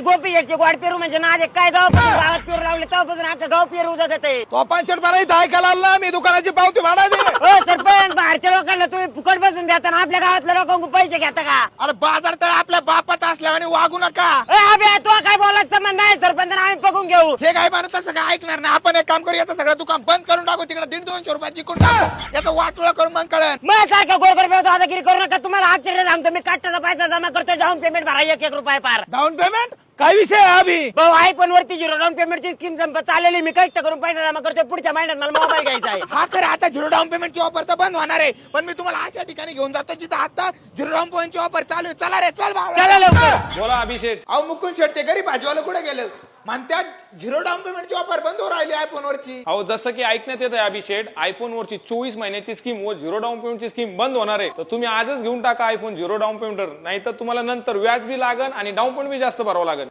गोपी शेटचे गोड पेरू म्हणजे ना काय गावात पेरू लावले तेव्हापासून अख्खं गाव पेरू जगत आहे. तो 500 मला इथं ऐकायला आला मी दुकानाची पावती भाडा दे. हो सरपंच, बाहेरच्या लोकांना तुम्ही फुकट बसून देता ना, आपल्या गावातल्या लोकांना पैसे घेता का? अरे बाजार तर आपल्या बापाचा असल्याने वागू नका. अबे तो काय बोलायचं संबंध नाही, सरपंच आम्ही बघून घेऊ. हे काय म्हणत तसं काय ऐकणार नाही. आपण एक काम करू, याचं सगळं दुकान बंद करून टाकू, तिकडे 150-200 रुपयाची विकून टाकू, याचं वाटोळं करून मग कळेल. मग सारखं गोरगरीब दादागिरी करू नका. तुम्हाला आश्चर्य सांगतो, मी काट्याचा पैसा जमा करतो, डाऊन पेमेंट भरा 1-1 रुपये पार. डाऊन पेमेंट काय विषय आहे अभि? भाऊ आयफोन वरती 0 डाऊन पेमेंटची स्कीम संपत चाललेली, मी कष्ट करून पैसा जमा करतोय, पुढच्या महिन्यात मला मोबाईल घ्यायचा आहे. हा खरं आता 0 डाऊन पेमेंटची ऑफर तर बंद होणार आहे, पण मी तुम्हाला अशा ठिकाणी घेऊन जातो जिथं आता 0 डाऊन पेमेंटची ऑफर चालू आहे. चला रे चल भाऊ. चला लवकर. बोला अभिषेक. अहो मुकुंद शेट ते गरीब भाजीवाला कुठे गेलं? म्हणतात 0 डाऊन पेमेंटची ऑफर बंद हो राहिली आयफोन वरची. अहो जसं की ऐकण्यात येत आहे अभिषेक, आयफोन वरची 24 महिन्याची स्कीम व 0 डाऊन पेमेंटची स्कीम बंद होणार आहे. तर तुम्ही आजच घेऊन टाका आयफोन 0 डाऊन पेमेंटवर, नाही तर तुम्हाला नंतर व्याज बी लागन आणि डाऊन पेमेंट बी जास्त भरावं लागेल.